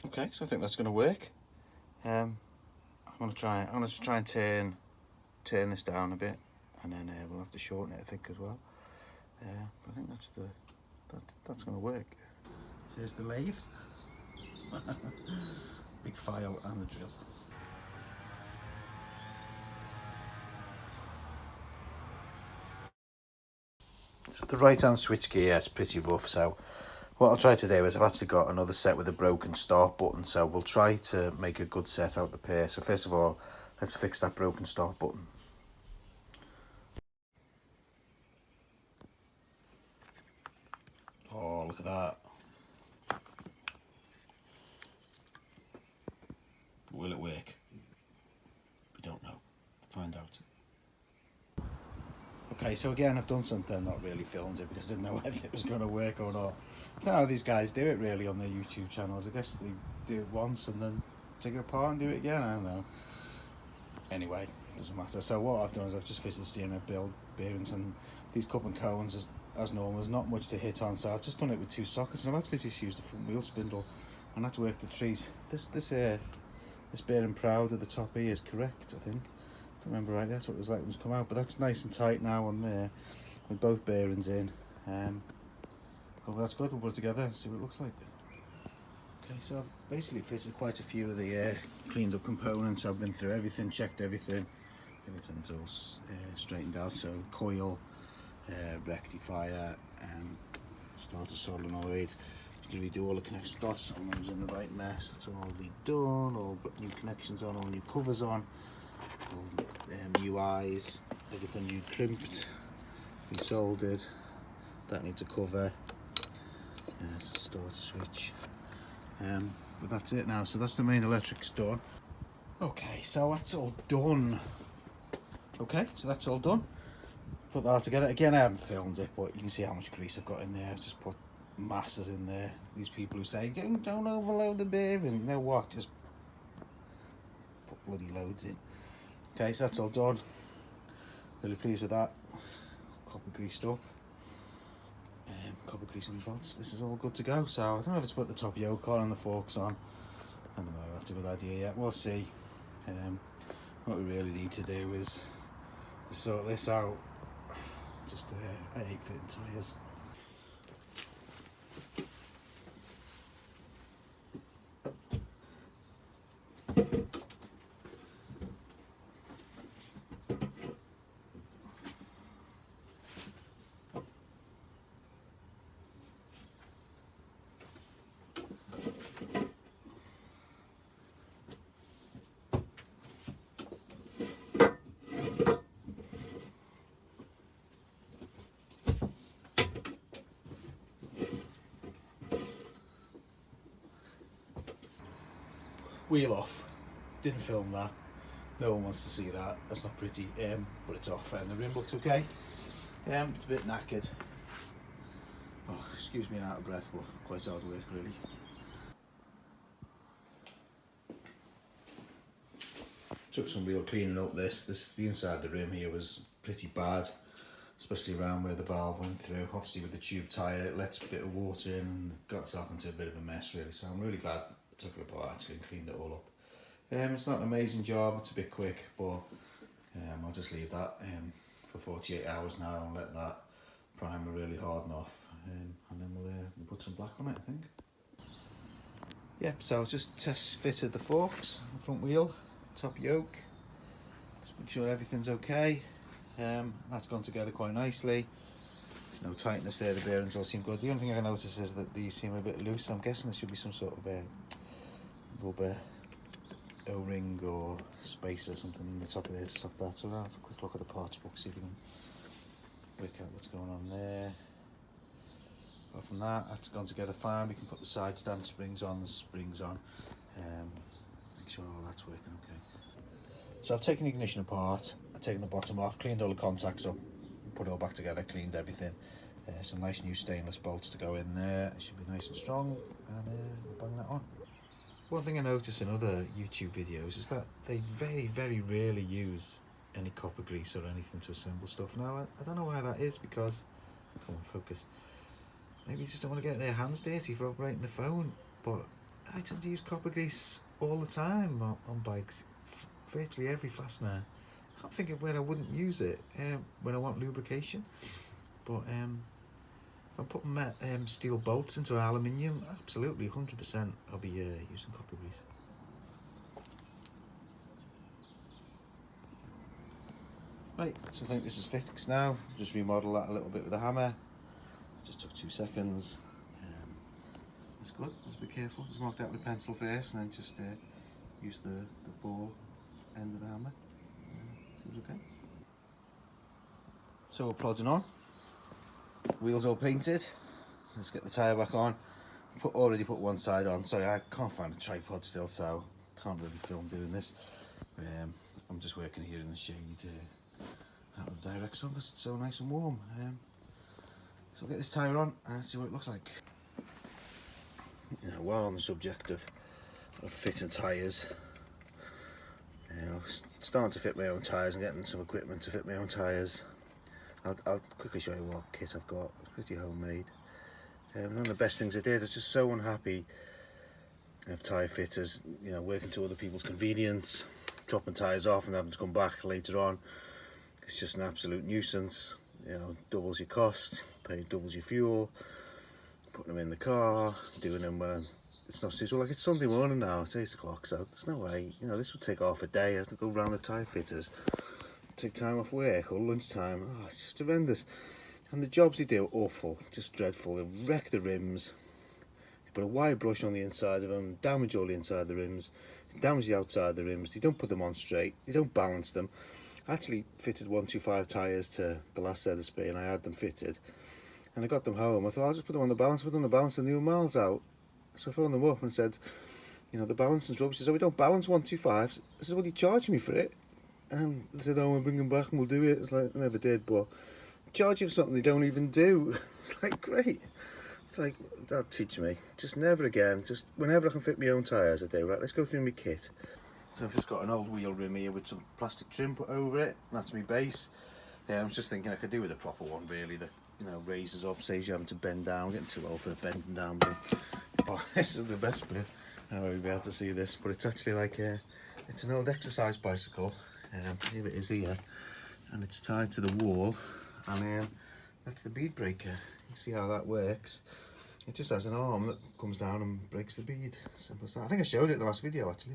Okay, so I think that's going to work. I'm going to try and turn this down a bit, and then we'll have to shorten it, I think, as well. But I think that's going to work. Here's the lathe. Big file and the drill. So the right hand switch gear is pretty rough, so what I'll try to do is I've actually got another set with a broken start button, so we'll try to make a good set out the pair. So first of all, let's fix that broken start button. Oh, look at that. Will it work? We don't know. Find out. Okay, so again, I've done something, not really filmed it because I didn't know whether it was going to work or not. I don't know how these guys do it really on their YouTube channels. I guess they do it once and then take it apart and do it again. I don't know. Anyway, doesn't matter. So what I've done is I've just fitted the steering wheel bearings and these cup and cones as normal. There's not much to hit on, so I've just done it with 2 sockets, and I've actually just used the front wheel spindle and that's worked the treat. This bearing proud at the top here is correct, I think. If I remember right, that's what it was like when it's come out, but that's nice and tight now on there with both bearings in. Well, that's good. We'll put it together and see what it looks like. Okay, so I've basically fitted quite a few of the cleaned up components. I've been through everything, checked everything. Everything's all straightened out. So coil, rectifier, starter solenoid. Just redo all the connections. Starter solenoid's in the right mess. That's all redone. All new connections on. All new covers on. All UIs. Everything new crimped, resoldered. That needs a cover. Starter switch. But that's it now. So that's the main electrics done. Okay, so that's all done. Okay, so that's all done. Put that all together. Again, I haven't filmed it, but you can see how much grease I've got in there. I've just put masses in there. These people who say, don't overload the bearing. You know what? Just put bloody loads in. Okay, so that's all done. Really pleased with that. Copper greased up. Copper grease in the bolts. This is all good to go. So I don't know if it's put the top yoke on and the forks on. I don't know if that's a good idea yet. We'll see. What we really need to do is sort this out. Just I hate fitting tyres. Wheel off. Didn't film that. No one wants to see that. That's not pretty. But it's off and the rim looks okay. It's a bit knackered. Oh, excuse me, I'm out of breath, but quite hard work really. Took some real cleaning up this. The inside of the rim here was pretty bad, especially around where the valve went through. Obviously with the tube tyre, it lets a bit of water in and got itself into a bit of a mess really. So I'm really glad I took it apart actually and cleaned it all up. It's not an amazing job, it's a bit quick, but I'll just leave that for 48 hours now and let that primer really harden off, and then we'll put some black on it, I think. Yep, so I've just test fitted the forks, the front wheel, top yoke, just make sure everything's okay. That's gone together quite nicely. There's no tightness there, the bearings all seem good. The only thing I notice is that these seem a bit loose. I'm guessing there should be some sort of rubber O-ring or spacer or something in the top of this, stop that. So I'll have a quick look at the parts book, see if we can work out what's going on there. Apart from that, that's gone together fine. We can put the side stand springs on, the springs on. Make sure all that's working okay. So I've taken the ignition apart, I've taken the bottom off, cleaned all the contacts up, put it all back together, cleaned everything. Some nice new stainless bolts to go in there. It should be nice and strong, and we'll bang that on. One thing I notice in other YouTube videos is that they very, very rarely use any copper grease or anything to assemble stuff. Now, I don't know why that is, because, come on, focus. Maybe you just don't want to get their hands dirty for operating the phone, but I tend to use copper grease all the time on bikes, virtually every fastener. I can't think of where I wouldn't use it when I want lubrication, but if I'm putting steel bolts into aluminium, absolutely 100% I'll be using copper grease. Right, so I think this is fixed now. Just remodel that a little bit with a hammer. Just took 2 seconds. That's good. Just be careful. Just mark it out with pencil first, and then just use the ball end of the hammer. Seems okay. So we're plodding on. Wheels all painted. Let's get the tyre back on. Already put one side on. Sorry, I can't find a tripod still, so can't really film doing this. I'm just working here in the shade out of the direct sun because it's so nice and warm. So we'll get this tyre on and see what it looks like. You know, while on the subject of fitting tyres, you know, starting to fit my own tyres and getting some equipment to fit my own tyres. I'll quickly show you what kit I've got. It's pretty homemade. One of the best things I did, I was just so unhappy of tyre fitters, you know, working to other people's convenience, dropping tyres off and having to come back later on. It's just an absolute nuisance. You know, doubles your cost, doubles your fuel, putting them in the car, doing them when it's not suitable. Like, it's Sunday morning now, it's 8 o'clock, so there's no way, you know, this would take half a day. I have to go round the tyre fitters, take time off work or lunchtime. Oh, it's just horrendous. And the jobs they do are awful, just dreadful. They wreck the rims, they put a wire brush on the inside of them, damage all the inside of the rims, damage the outside of the rims, they don't put them on straight, they don't balance them. I actually fitted 125 tyres to the last ZSB and I had them fitted. And I got them home, I thought I'll just put them on the balance, and they were miles out. So I phoned them up and said, you know, the balance is rubbish. She said, oh, we don't balance 125s. I said, well, you charge me for it. And they said, oh, we'll bring them back and we'll do it. It's like, I never did, but charge you for something they don't even do. It's like, great. It's like, that'll teach me. Just never again. Just whenever I can fit my own tyres, I do. Right, let's go through my kit. So I've just got an old wheel rim here with some plastic trim put over it. That's my base. I was just thinking I could do with a proper one, really, that, you know, raises up, saves you having to bend down. I'm getting too old for the bending down bit. Oh, this is the best bit. I don't know if you'll be able to see this, but it's actually like it's an old exercise bicycle. Here it is here, and it's tied to the wall, and that's the bead breaker. You see how that works? It just has an arm that comes down and breaks the bead. Simple as that. I think I showed it in the last video actually.